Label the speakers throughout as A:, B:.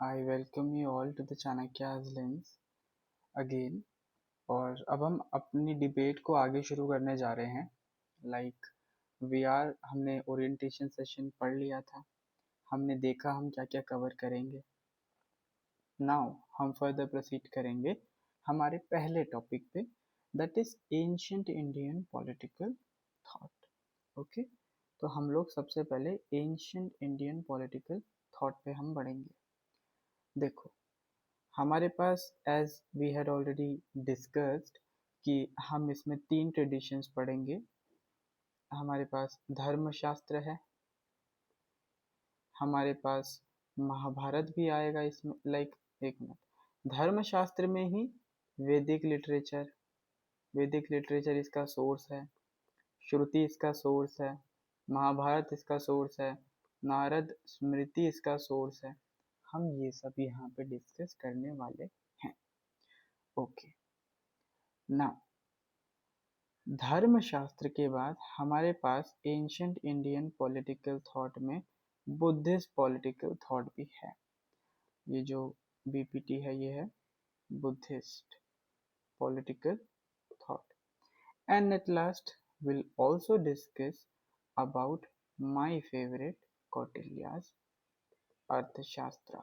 A: I welcome you all to the Chanakya's Lens again। और अब हम अपनी डिबेट को आगे शुरू करने जा रहे हैं। लाइक वी आर हमने ओरिएंटेशन सेशन पढ़ लिया था, हमने देखा हम क्या क्या कवर करेंगे। नाउ हम फर्दर प्रोसीड करेंगे हमारे पहले टॉपिक पे, that is ancient Indian political thought. Okay, तो हम लोग सबसे पहले एंशिएंट इंडियन पॉलिटिकल थॉट पे हम बढ़ेंगे। देखो, हमारे पास as we had already discussed कि हम इसमें तीन ट्रेडिशंस पढ़ेंगे। हमारे पास धर्मशास्त्र है, हमारे पास महाभारत भी आएगा इसमें। एक मिनट, धर्मशास्त्र में ही वैदिक लिटरेचर इसका सोर्स है, श्रुति इसका सोर्स है, महाभारत इसका सोर्स है, नारद स्मृति इसका सोर्स है। हम ये सब यहाँ पे डिस्कस करने वाले हैं। ओके, ना धर्मशास्त्र के बाद हमारे पास एंशिएंट इंडियन पॉलिटिकल थॉट में बुद्धिस्ट पॉलिटिकल थॉट भी है। ये जो बीपीटी है ये है Buddhist political thought. And at last will also discuss about my favourite Kautilya's Arthashastra.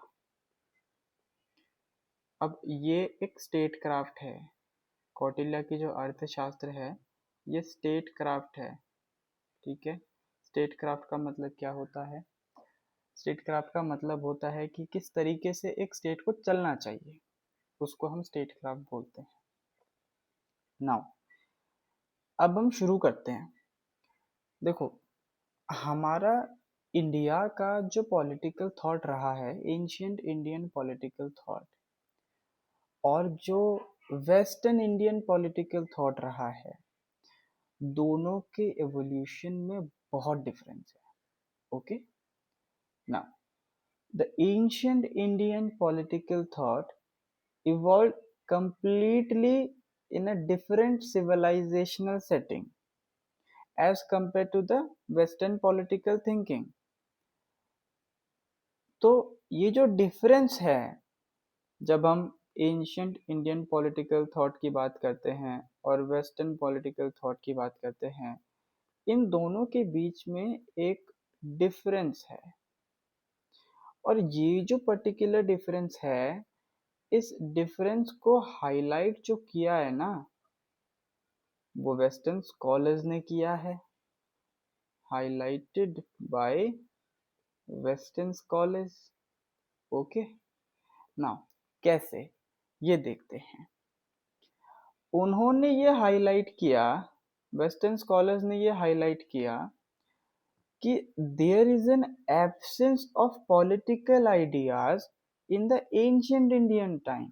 A: अब ये एक स्टेट क्राफ्ट है, कौटिल्य की जो अर्थशास्त्र है ये स्टेट क्राफ्ट है। ठीक है, स्टेट क्राफ्ट का मतलब क्या होता है? स्टेट क्राफ्ट का मतलब होता है कि किस तरीके से एक स्टेट को चलना चाहिए, उसको हम स्टेट क्राफ्ट बोलते हैं। नाउ अब हम शुरू करते हैं। देखो, हमारा इंडिया का जो पॉलिटिकल थॉट रहा है, एंशिएंट इंडियन पॉलिटिकल थॉट, और जो वेस्टर्न इंडियन पॉलिटिकल थॉट रहा है, दोनों के एवोल्यूशन में बहुत डिफरेंस है। Okay, now the ancient Indian political thought evolved completely in a different civilizational setting as compared to the western political thinking। तो ये जो डिफरेंस है, जब हम एंशियंट इंडियन पॉलिटिकल थॉट की बात करते हैं और वेस्टर्न पॉलिटिकल थॉट की बात करते हैं, इन दोनों के बीच में एक डिफरेंस है। और ये जो पर्टिकुलर डिफरेंस है, इस डिफरेंस को हाईलाइट जो किया है ना, वो वेस्टर्न स्कॉलर्स ने किया है, highlighted bye western scholars. Okay, now कैसे, ये देखते हैं। उन्होंने ये हाईलाइट किया, वेस्टर्न स्कॉलर्स ने ये हाईलाइट किया कि there is an absence of political ideas in the ancient Indian time.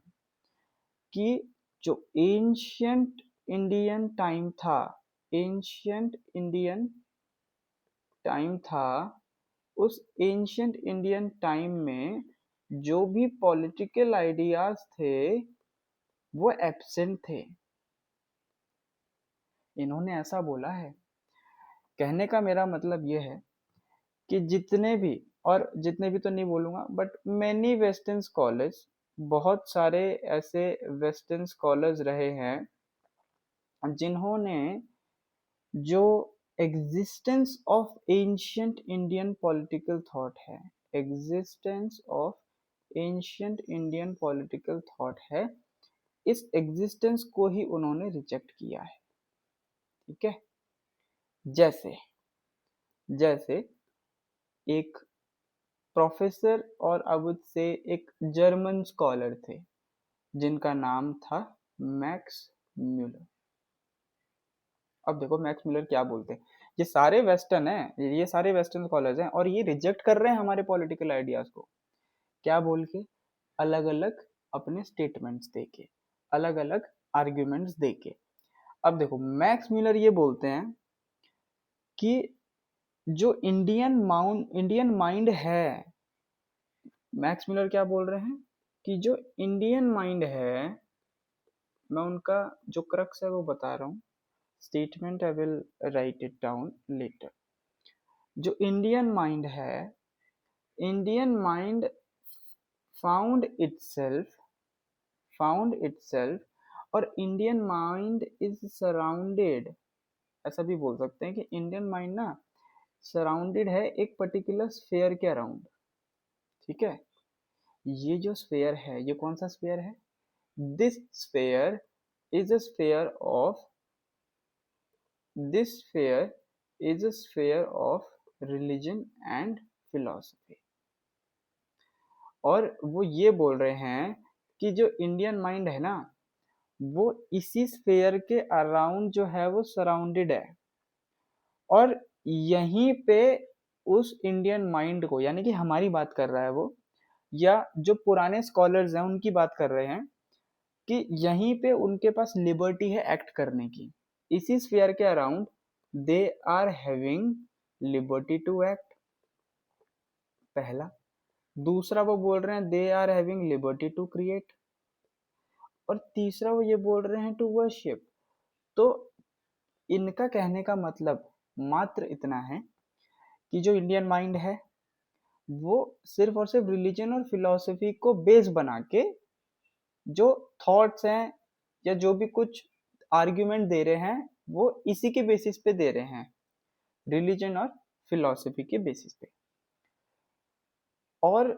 A: कि जो एंशिएंट इंडियन टाइम था, एंशिएंट इंडियन टाइम था, उस एंशिएंट इंडियन टाइम में जो भी पॉलिटिकल आइडियाज थे वो एब्सेंट थे। इन्होंने ऐसा बोला है। कहने का मेरा मतलब ये है कि जितने भी, और जितने भी तो नहीं बोलूंगा, बट मैनी वेस्टर्न स्कॉलर्स, बहुत सारे ऐसे वेस्टर्न स्कॉलर्स रहे हैं जिन्होंने जो existence of ancient Indian political thought है, existence of ancient Indian political thought है, इस एग्जिस्टेंस को ही उन्होंने रिजेक्ट किया है। ठीक है, जैसे जैसे एक प्रोफेसर और अब से एक जर्मन स्कॉलर थे जिनका नाम था मैक्स म्यूलर। अब देखो मैक्स म्यूलर क्या बोलते हैं, ये सारे वेस्टर्न हैं, ये सारे वेस्टर्न स्कॉलर्स हैं और ये रिजेक्ट कर रहे हैं हमारे पॉलिटिकल आइडियाज को। क्या बोल के? अलग अलग अपने स्टेटमेंट्स देके, अलग अलग आर्ग्यूमेंट्स देके। अब देखो मैक्स म्यूलर ये बोलते हैं कि जो इंडियन माइंड है, मैक्स मिलर क्या बोल रहे हैं कि जो इंडियन माइंड है, मैं उनका जो क्रक्स है वो बता रहा हूँ, statement I will write it down later. जो इंडियन माइंड है, Indian mind found itself found itself और इंडियन माइंड इज सराउंडेड, ऐसा भी बोल सकते हैं कि इंडियन माइंड ना सराउंडेड है एक पर्टिकुलर स्फेयर के अराउंड। ठीक है, ये जो स्फेयर है ये कौन सा स्फेयर है? This sphere is a sphere of this sphere is a sphere of religion and philosophy. और वो ये बोल रहे हैं कि जो इंडियन माइंड है ना वो इसी स्फेयर के अराउंड जो है वो सराउंडेड है, और यहीं पे उस इंडियन माइंड को, यानी कि हमारी बात कर रहा है वो, या जो पुराने स्कॉलर्स हैं उनकी बात कर रहे हैं कि यहीं पे उनके पास लिबर्टी है एक्ट करने की। इसी स्फीयर के around they are having liberty to act, पहला। दूसरा वो बोल रहे हैं they are having liberty to create, और तीसरा वो ये बोल रहे हैं टू वर्शिप। तो इनका कहने का मतलब मात्र इतना है कि जो इंडियन माइंड है वो सिर्फ और सिर्फ रिलीजन और फिलॉसफी को बेस बना के जो थॉट्स हैं या जो भी कुछ आर्ग्यूमेंट दे रहे हैं वो इसी के बेसिस पे दे रहे हैं, रिलीजन और फिलॉसफी के बेसिस पे। और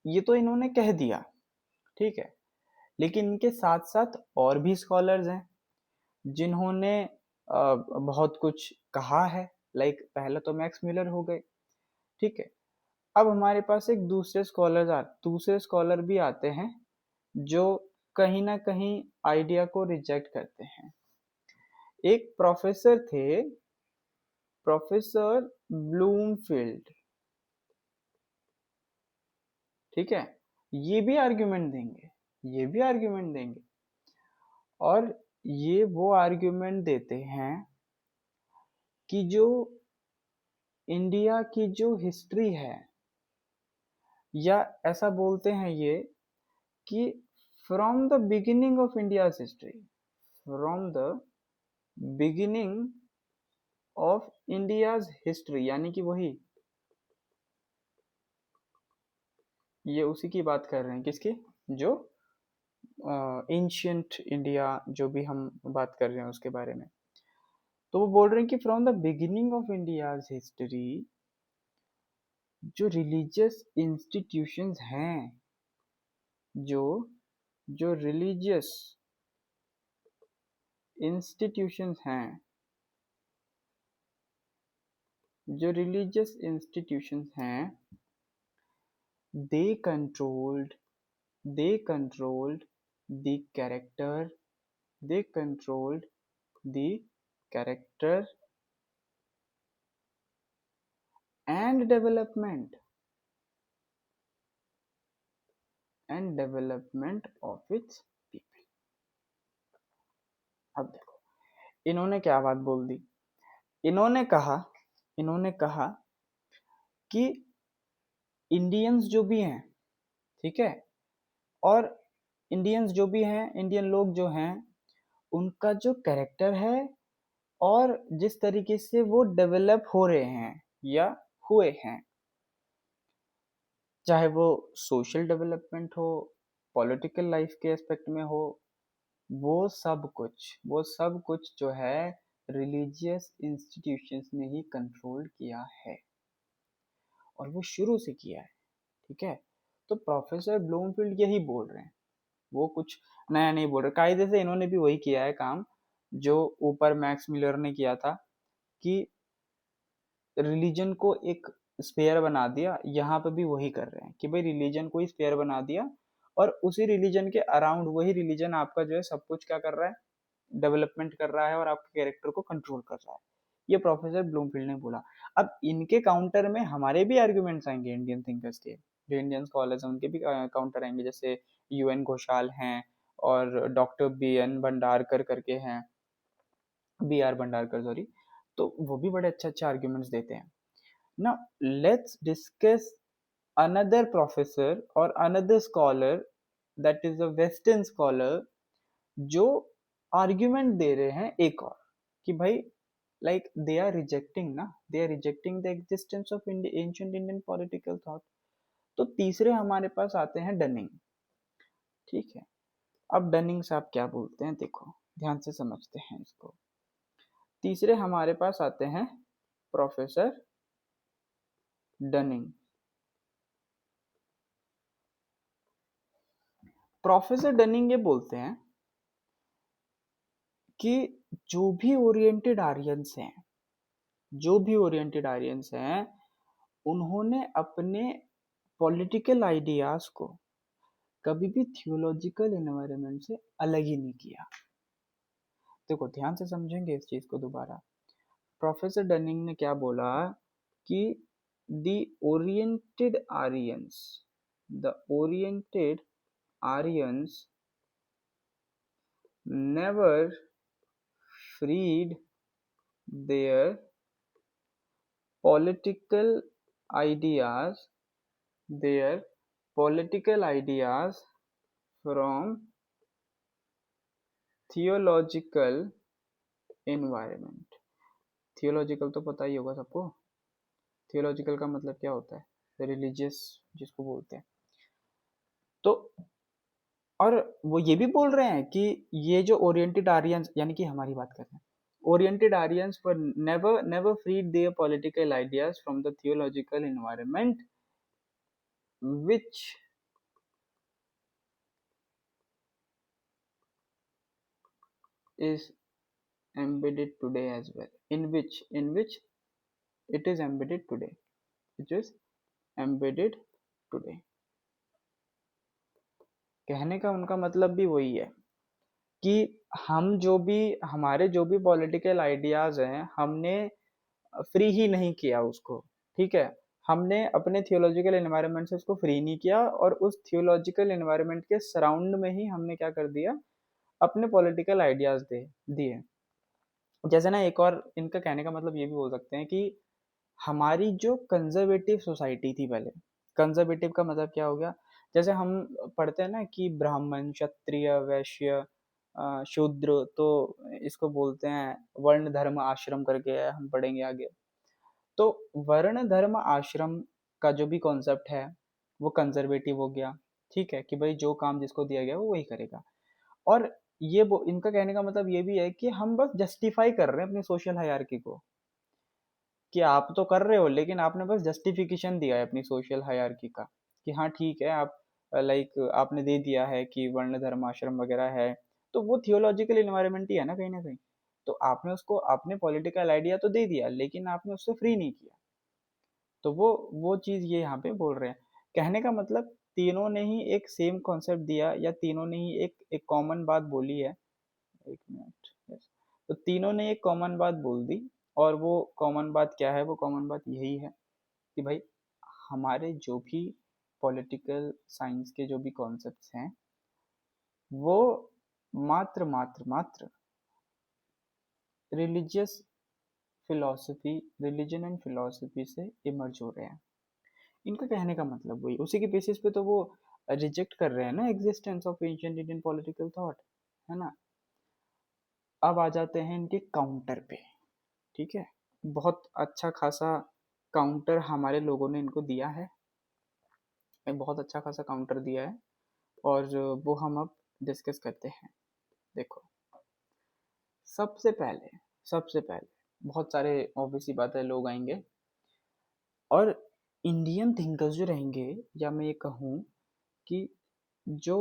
A: ये तो इन्होंने कह दिया, ठीक है, लेकिन इनके साथ साथ और भी स्कॉलर्स हैं जिन्होंने बहुत कुछ कहा है। लाइक पहला तो मैक्स मिलर हो गए, ठीक है। अब हमारे पास एक दूसरे स्कॉलर भी आते हैं जो कहीं ना कहीं आइडिया को रिजेक्ट करते हैं। एक प्रोफेसर थे, प्रोफेसर ब्लूमफील्ड, ठीक है, ये भी आर्ग्यूमेंट देंगे, ये भी आर्ग्यूमेंट देंगे। और ये वो आर्ग्यूमेंट देते हैं कि जो इंडिया की जो हिस्ट्री है, या ऐसा बोलते हैं ये कि from the beginning of India's history, from the beginning of India's history, यानी कि वही, ये उसी की बात कर रहे हैं, किसकी? जो एंशियंट इंडिया जो भी हम बात कर रहे हैं उसके बारे में। तो वो बोल रहे हैं कि from the beginning of India's history जो रिलीजियस इंस्टीट्यूशंस हैं, जो जो रिलीजियस इंस्टीट्यूशंस हैं, जो रिलीजियस इंस्टीट्यूशंस हैं, they controlled they controlled the character they controlled the character and development of its people। अब देखो इन्होंने क्या बात बोल दी, इन्होंने कहा कि इंडियंस जो भी हैं, ठीक है, और इंडियंस जो भी हैं, इंडियन लोग जो हैं, उनका जो कैरेक्टर है और जिस तरीके से वो डेवलप हो रहे हैं या हुए हैं, चाहे वो सोशल डेवलपमेंट हो, पॉलिटिकल लाइफ के एस्पेक्ट में हो, वो सब कुछ जो है रिलीजियस इंस्टीट्यूशंस ने ही कंट्रोल किया है, और वो शुरू से किया है, ठीक है। तो प्रोफेसर ब्लूमफील्ड यही बोल रहे हैं, वो कुछ नया नहीं बोल रहे, कायदे से इन्होंने भी वही किया है काम जो ऊपर मैक्स मिलर ने किया था, कि रिलीजन को एक स्पेयर बना दिया। यहाँ पे भी वही कर रहे हैं कि भाई रिलीजन को ही स्पेयर बना दिया, और उसी रिलीजन के अराउंड वही रिलीजन आपका जो है सब कुछ क्या कर रहा है, डेवलपमेंट कर रहा है और आपके कैरेक्टर को कंट्रोल कर रहा है। ये प्रोफेसर ब्लूमफील्ड ने बोला। अब इनके काउंटर में हमारे भी आर्ग्यूमेंट्स आएंगे, इंडियन थिंकर्स के, जो इंडियन स्कॉलर्स हैं उनके भी काउंटर आएंगे, जैसे UN घोषाल हैं और डॉक्टर BN भंडारकर करके हैं, BR भंडारकर सॉरी। तो वो भी बड़े अच्छे अच्छे आर्ग्यूमेंट्स देते हैं। Now let's discuss another professor or another scholar, that is a western scholar, जो आर्ग्यूमेंट दे रहे हैं एक और, कि भाई like they are rejecting the existence of ancient Indian political thought. तो तीसरे हमारे पास आते हैं डनिंग। ठीक है, अब डनिंग साहब क्या बोलते हैं, देखो ध्यान से समझते हैं इसको। तीसरे हमारे पास आते हैं प्रोफेसर डनिंग। प्रोफेसर डनिंग ये बोलते हैं कि जो भी ओरिएंटेड आर्यंस हैं, जो भी ओरिएंटेड आर्यंस हैं, उन्होंने अपने पॉलिटिकल आइडियाज को कभी भी थियोलॉजिकल एनवायरनमेंट से अलग ही नहीं किया। देखो ध्यान से समझेंगे इस चीज को दोबारा। प्रोफेसर डनिंग ने क्या बोला कि the oriented Aryans, the oriented Aryans never freed their political ideas, their political ideas from theological environment। Theological तो पता ही होगा सबको, थियोलॉजिकल का मतलब क्या होता है, रिलीजियस जिसको बोलते हैं। तो और वो ये भी बोल रहे हैं कि ये जो ओरिएंटेड आर्यंस, यानी कि हमारी बात कर रहे हैं, ओरिएंटेड आर्यंस पर never freed their political ideas from the theological environment which is embedded today as well, in which it is embedded today, which is embedded today। कहने का उनका मतलब भी वही है कि हम जो भी, हमारे जो भी पॉलिटिकल आइडियाज हैं, हमने फ्री ही नहीं किया उसको। ठीक है, हमने अपने थियोलॉजिकल एनवायरनमेंट से उसको फ्री नहीं किया, और उस थियोलॉजिकल एनवायरनमेंट के सराउंड में ही हमने क्या कर दिया, अपने पॉलिटिकल आइडियाज दे दिए। जैसे ना, एक और इनका कहने का मतलब ये भी बोल सकते हैं कि हमारी जो कंजर्वेटिव सोसाइटी थी पहले, कंजर्वेटिव का मतलब क्या हो गया, जैसे हम पढ़ते हैं ना कि ब्राह्मण, क्षत्रिय, वैश्य, शूद्र, तो इसको बोलते हैं वर्ण धर्म आश्रम करके है, हम पढ़ेंगे आगे। तो वर्ण धर्म आश्रम का जो भी कॉन्सेप्ट है वो कंजर्वेटिव हो गया। ठीक है, कि भाई जो काम जिसको दिया गया वो वही करेगा। और ये इनका कहने का मतलब ये भी है कि हम बस जस्टिफाई कर रहे हैं अपनी सोशल हायरार्की को, कि आप तो कर रहे हो लेकिन आपने बस जस्टिफिकेशन दिया है अपनी सोशल हायरार्की का, कि हाँ ठीक है, आप लाइक आपने दे दिया है कि वर्ण धर्म आश्रम वगैरह है, तो वो थियोलॉजिकल इन्वायरमेंट ही है ना कहीं। तो आपने उसको, आपने पॉलिटिकल आइडिया तो दे दिया लेकिन आपने उससे फ्री नहीं किया। तो वो चीज ये यहाँ पे बोल रहे हैं। कहने का मतलब तीनों ने ही एक सेम कॉन्सेप्ट दिया, या तीनों ने ही एक कॉमन बात बोली है। एक मिनट, यस। तो तीनों ने एक कॉमन बात बोल दी, और वो कॉमन बात क्या है, वो कॉमन बात यही है कि भाई हमारे जो भी पॉलिटिकल साइंस के जो भी कॉन्सेप्ट्स हैं, वो मात्र मात्र मात्र religious philosophy, religion and philosophy से इमर्ज हो रहे हैं। इनका कहने का मतलब वही, उसी के बेसिस पे तो वो रिजेक्ट कर रहे हैं ना existence of ancient Indian political thought, है ना। अब आ जाते हैं इनके काउंटर पे। ठीक है, बहुत अच्छा खासा काउंटर हमारे लोगों ने इनको दिया है, एक बहुत अच्छा खासा काउंटर दिया है, और वो हम अब डिस्कस करते हैं। देखो, सबसे पहले सबसे पहले बहुत सारे ऑब्वियस सी बात है लोग आएंगे, और इंडियन थिंकर्स जो रहेंगे, या मैं ये कहूँ कि जो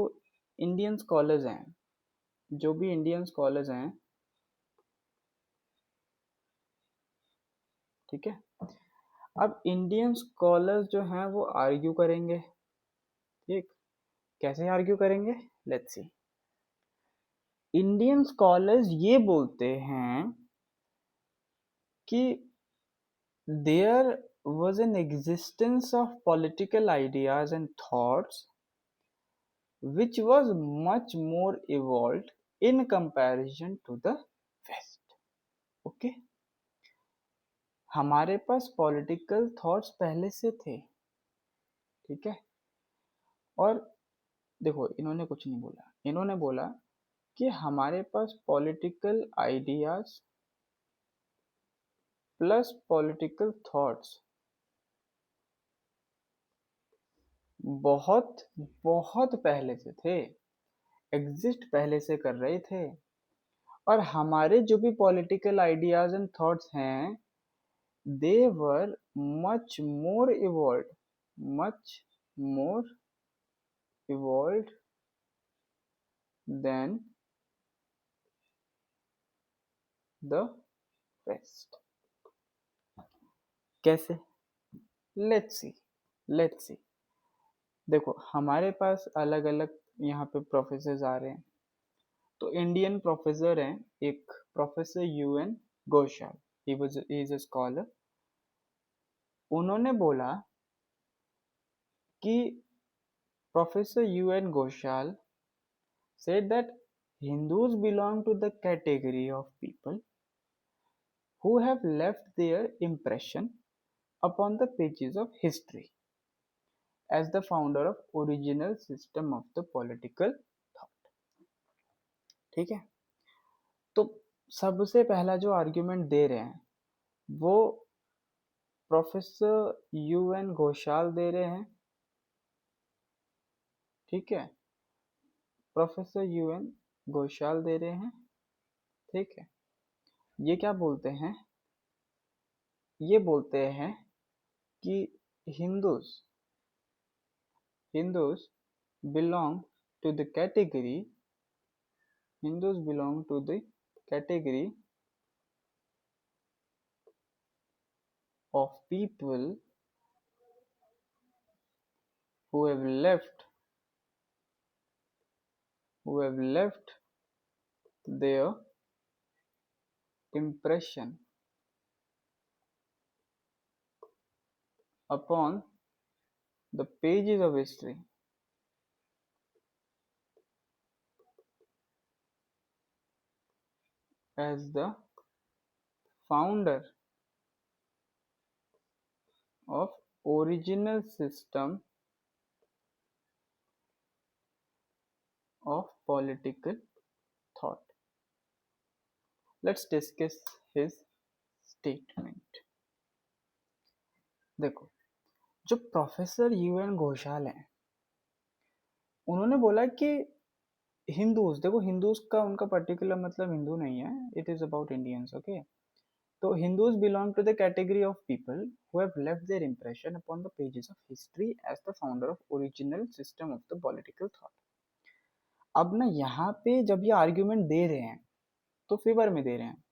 A: इंडियन स्कॉलर्स हैं, जो भी इंडियन स्कॉलर्स हैं, ठीक है, अब इंडियन स्कॉलर्स जो हैं वो आर्ग्यू करेंगे। ठीक, कैसे आर्ग्यू करेंगे, लेट्स सी। इंडियन स्कॉलर्स ये बोलते हैं कि there was an existence of political ideas and thoughts which was much more evolved in comparison to the west। Okay, हमारे पास पॉलिटिकल थॉट्स पहले से थे। ठीक है, और देखो इन्होंने कुछ नहीं बोला, इन्होंने बोला कि हमारे पास political ideas plus political thoughts बहुत बहुत पहले से थे, एग्जिस्ट पहले से कर रहे थे। और हमारे जो भी पॉलिटिकल आइडियाज एंड थॉट्स हैं, they were much more evolve, much more evolve than the west. कैसे? Let's see, let's see. देखो, हमारे पास अलग अलग यहाँ पे प्रोफेसर आ रहे हैं। तो इंडियन प्रोफेसर हैं, एक professor UN Ghoshal, he is a scholar. उन्होंने बोला कि professor UN Ghoshal said that Hindus belong to the category of people who have left their impression upon the pages of history as the founder of original system of the political thought। ठीक है? तो सबसे पहला जो argument दे रहे हैं वो प्रोफेसर यूएन घोषाल दे रहे हैं। ठीक है, प्रोफेसर यूएन घोषाल दे रहे हैं। ठीक है, ये क्या बोलते हैं? ये बोलते हैं कि Hindus Hindus belong to the category Hindus belong to the category of people who have left their impression upon the pages of history as the founder of original system of political thought। Let's discuss his statement। देखो, जो professor UN Ghoshal हैं, उन्होंने बोला कि Hindus, देखो Hindus का उनका particular मतलब हिंदू नहीं है, it is about Indians. Okay, तो Hindus belong to the category of people who have left their impression upon the pages of history as the founder of original system of the political thought. अब ना यहाँ पे जब ये argument दे रहे हैं तो फेवर में दे रहे हैं,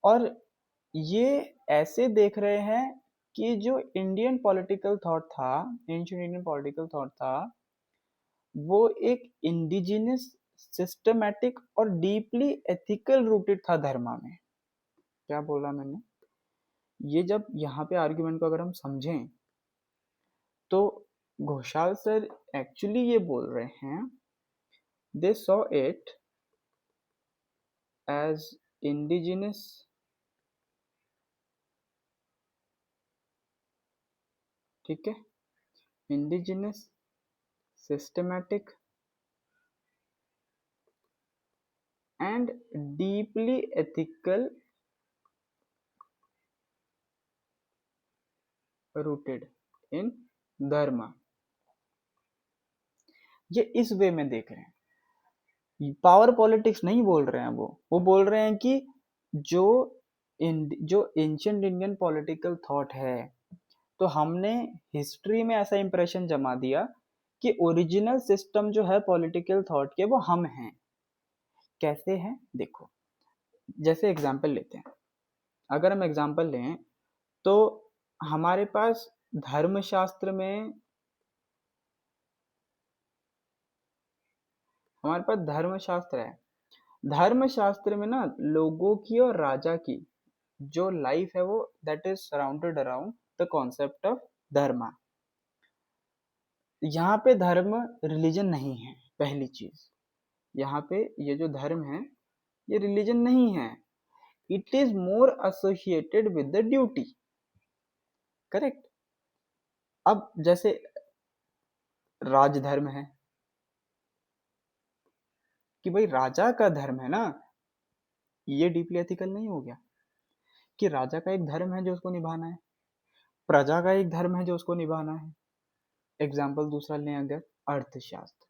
A: और ये ऐसे देख रहे हैं कि जो इंडियन पॉलिटिकल थॉट था, एंशिएंट इंडियन पॉलिटिकल थॉट था, वो एक इंडिजिनस, सिस्टमैटिक और डीपली एथिकल रूटेड था धर्मा में। क्या बोला मैंने? ये जब यहाँ पे आर्ग्यूमेंट को अगर हम समझें तो घोषाल सर एक्चुअली ये बोल रहे हैं, they saw it as indigenous ठीक है, indigenous, systematic and deeply ethical rooted in dharma. ये इस वे में देख रहे हैं, पावर पॉलिटिक्स नहीं बोल रहे हैं। वो बोल रहे हैं कि जो जो एंशिएंट इंडियन पॉलिटिकल थॉट है, तो हमने हिस्ट्री में ऐसा इंप्रेशन जमा दिया कि ओरिजिनल सिस्टम जो है पॉलिटिकल थॉट के वो हम हैं। कैसे हैं? देखो, जैसे एग्जांपल लेते हैं, अगर हम एग्जांपल लें तो हमारे पास धर्मशास्त्र में हमारे पास धर्मशास्त्र है। धर्मशास्त्र में ना लोगों की और राजा की जो लाइफ है वो that is surrounded around the concept of dharma. यहाँ पे धर्म रिलीजन नहीं है, पहली चीज। यहाँ पे ये जो धर्म है ये रिलीजन नहीं है, it is more associated with the duty. Correct? अब जैसे राजधर्म है कि भाई राजा का धर्म है ना, ये डीपली एथिकल नहीं हो गया कि राजा का एक धर्म है जो उसको निभाना है, प्रजा का एक धर्म है जो उसको निभाना है। एग्जाम्पल दूसरा लें अगर, अर्थशास्त्र।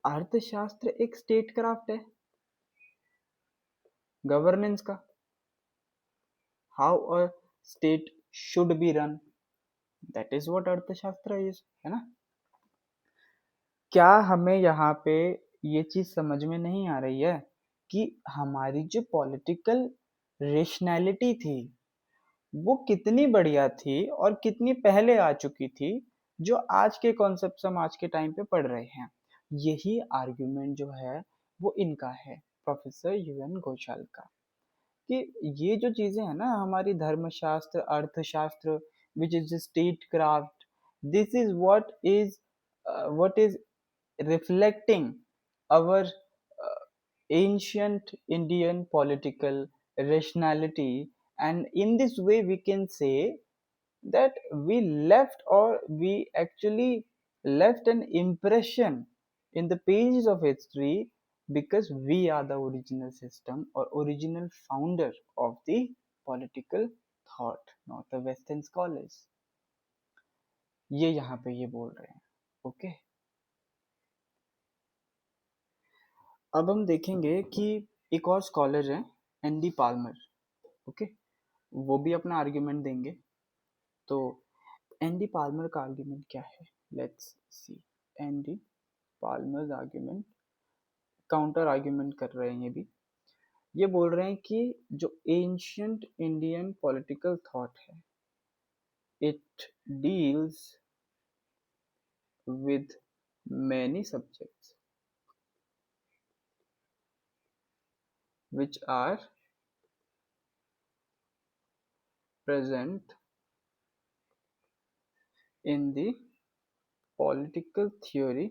A: अर्थशास्त्र एक स्टेट क्राफ्ट है गवर्नेंस का, how a state should be run, that is what अर्थशास्त्र इज, है ना। क्या हमें यहाँ पे ये चीज समझ में नहीं आ रही है कि हमारी जो पॉलिटिकल रेशनैलिटी थी वो कितनी बढ़िया थी और कितनी पहले आ चुकी थी, जो आज के कॉन्सेप्ट हम आज के टाइम पे पढ़ रहे हैं। यही आर्ग्यूमेंट जो है वो इनका है, प्रोफेसर यूएन घोषाल का, कि ये जो चीजें हैं ना हमारी धर्मशास्त्र, अर्थशास्त्र, which is state craft, this is what is reflecting our ancient Indian political rationality, and in this way we can say that we left, or we actually left an impression in the pages of history, because we are the original system or original founder of the political thought, not the western scholars। ये यहाँ पे ये बोल रहे हैं। Okay, अब हम देखेंगे कि एक और स्कॉलर है, एनडी पाल्मर। ओके, वो भी अपना आर्ग्यूमेंट देंगे। तो एनडी पाल्मर का आर्ग्यूमेंट क्या है, let's see. ND Palmer argument, counter argument कर रहे हैं ये भी। ये बोल रहे हैं कि जो एंशियंट इंडियन पॉलिटिकल थॉट है, it deals with many subjects which are present in the political theory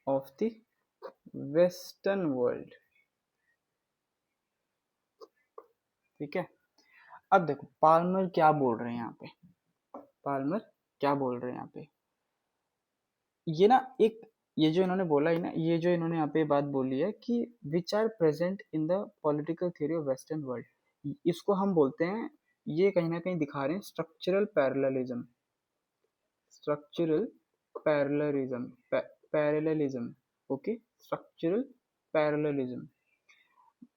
A: of the western world। ठीक है, अब देखो पाल्मर क्या बोल रहे हैं यहाँ पे, पाल्मर क्या बोल रहे हैं यहाँ पे। ये ना एक, ये जो इन्होंने बोला है ना, ये जो इन्होंने यहाँ पे बात बोली है कि which are present in the political theory of western world, इसको हम बोलते हैं, ये कहीं ना कहीं दिखा रहे हैं structural parallelism, structural parallelism, parallelism. Okay, structural parallelism,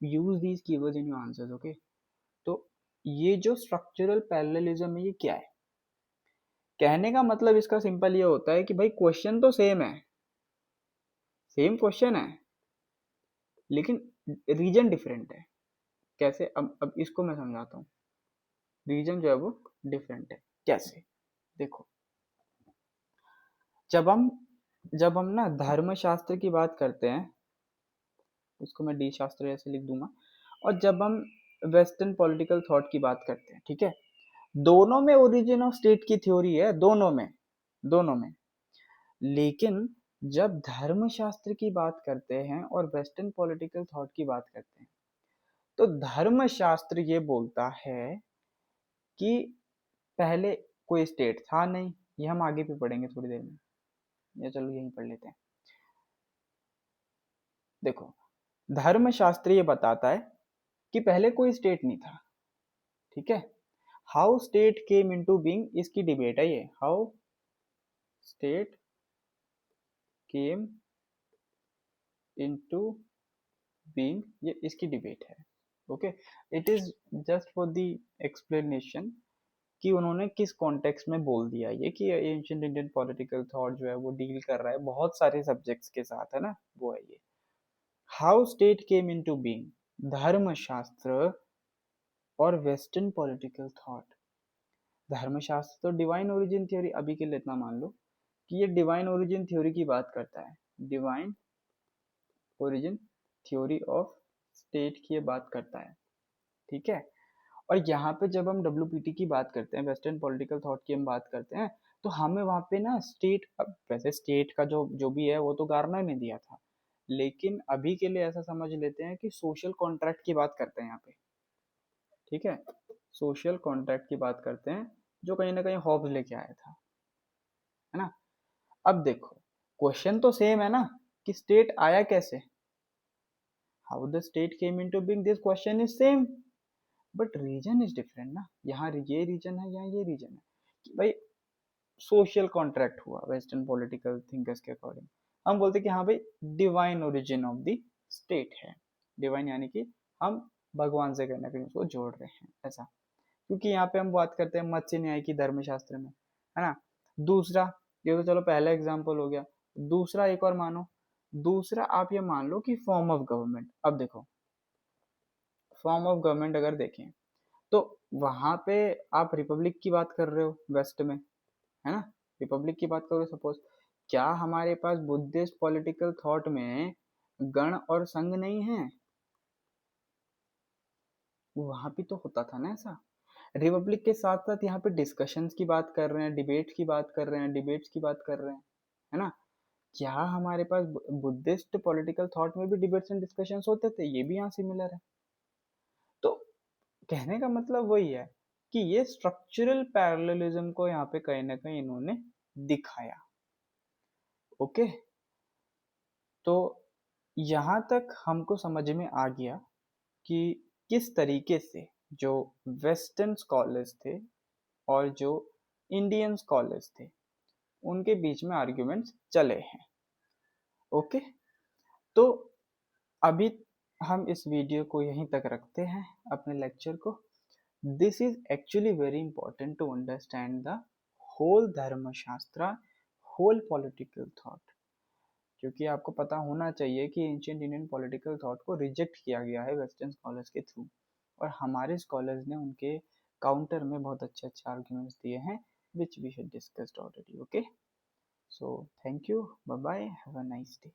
A: use these keywords in your answers. Okay, तो ये जो स्ट्रक्चरल पैरेललिज्म है ये क्या है, कहने का मतलब इसका सिंपल ये होता है कि भाई क्वेश्चन तो सेम है, सेम क्वेश्चन है, लेकिन रीजन डिफरेंट है। कैसे, अब इसको मैं समझाता हूँ। रीजन जो है वो डिफरेंट है, कैसे, देखो। जब हम ना धर्मशास्त्र की बात करते हैं, इसको मैं डी शास्त्र ऐसे लिख दूंगा, और जब हम वेस्टर्न पॉलिटिकल थॉट की बात करते हैं, ठीक है, दोनों में ओरिजिन ऑफ स्टेट की थ्योरी है, दोनों में। लेकिन जब धर्मशास्त्र की बात करते हैं और वेस्टर्न पॉलिटिकल थॉट की बात करते हैं, तो धर्मशास्त्र ये बोलता है कि पहले कोई स्टेट था नहीं, ये हम आगे भी पढ़ेंगे थोड़ी देर में, या चलो यहीं पढ़ लेते हैं। देखो, धर्मशास्त्र ये बताता है कि पहले कोई स्टेट नहीं था, ठीक है। How state came into being, इसकी डिबेट है ये, how state came into being, ये इसकी डिबेट है। Okay, it is just for the explanation कि उन्होंने किस कॉन्टेक्स्ट में बोल दिया ये, कि एंशिएंट इंडियन पॉलिटिकल थॉट जो है वो डील कर रहा है बहुत सारे सब्जेक्ट्स के साथ, है ना, वो है ये। How state came into being, धर्मशास्त्र और वेस्टर्न पॉलिटिकल थॉट। धर्मशास्त्र तो डिवाइन ओरिजिन थ्योरी, अभी के लिए इतना मान लो कि ये डिवाइन ओरिजिन थ्योरी की बात करता है, divine origin theory of state की ये बात करता है, ठीक है। और यहाँ पे जब हम डब्ल्यूपीटी की बात करते हैं, वेस्टर्न पॉलिटिकल थॉट की हम बात करते हैं, तो हमें वहाँ पे ना स्टेट, अब वैसे स्टेट का जो जो भी है वो तो गार्नर ने दिया था, लेकिन अभी के लिए ऐसा समझ लेते हैं कि सोशल कॉन्ट्रैक्ट की बात करते हैं यहाँ पे, ठीक है, सोशल कॉन्ट्रैक्ट की बात करते हैं, जो कहीं ना कहीं हॉब्स लेके आया था, है ना। अब देखो, क्वेश्चन तो सेम है ना, कि स्टेट आया कैसे, how the state came into being, this question is same, but reason is different ना, यहाँ ये रीजन है, यहाँ ये रीजन है कि भाई सोशल कॉन्ट्रैक्ट हुआ वेस्टर्न पॉलिटिकल थिंकर्स के अकॉर्डिंग। हम बोलते कि हाँ भाई divine origin of the state है, डिवाइन यानी कि हम भगवान से कहीं ना कहीं उसको जोड़ रहे हैं ऐसा, क्योंकि यहाँ पे हम बात करते हैं मत्स्य न्याय की धर्मशास्त्र में, है ना। दूसरा, ये तो चलो पहला एग्जाम्पल हो गया। दूसरा एक और मानो, दूसरा आप ये मान लो कि फॉर्म ऑफ गवर्नमेंट। अब देखो फॉर्म ऑफ गवर्नमेंट अगर देखें तो वहां पे आप रिपब्लिक की बात कर रहे हो वेस्ट में, है ना, रिपब्लिक की बात करो सपोज, क्या हमारे पास बुद्धिस्ट पॉलिटिकल थॉट में गण और संघ नहीं है? वहां भी तो होता था ना ऐसा। रिपब्लिक के साथ साथ यहाँ पे डिस्कशंस की बात कर रहे हैं, डिबेट की बात कर रहे हैं, डिबेट्स की बात कर रहे हैं, है ना। क्या हमारे पास बुद्धिस्ट पॉलिटिकल थॉट में भी डिबेट्स एंड डिस्कशंस होते थे? ये भी यहाँ सिमिलर है। तो कहने का मतलब वही है कि ये स्ट्रक्चरल पैरेललिज्म को यहाँ पे कहीं ना कहीं इन्होंने दिखाया। ओके, तो यहाँ तक हमको समझ में आ गया कि किस तरीके से जो वेस्टर्न स्कॉलर्स थे और जो इंडियन स्कॉलर्स थे उनके बीच में आर्ग्यूमेंट्स चले हैं। ओके, तो अभी हम इस वीडियो को यहीं तक रखते हैं, अपने लेक्चर को। This is actually very important to understand the whole Dharmashastra, whole political thought, क्योंकि आपको पता होना चाहिए कि एंशियंट इंडियन पॉलिटिकल थॉट को रिजेक्ट किया गया है वेस्टर्न स्कॉलर्स के थ्रू, और हमारे स्कॉलर्स ने उनके काउंटर में बहुत अच्छे अच्छे आर्ग्यूमेंट्स दिए हैं which we had discussed already. Okay, so thank you, bye bye, have a nice day.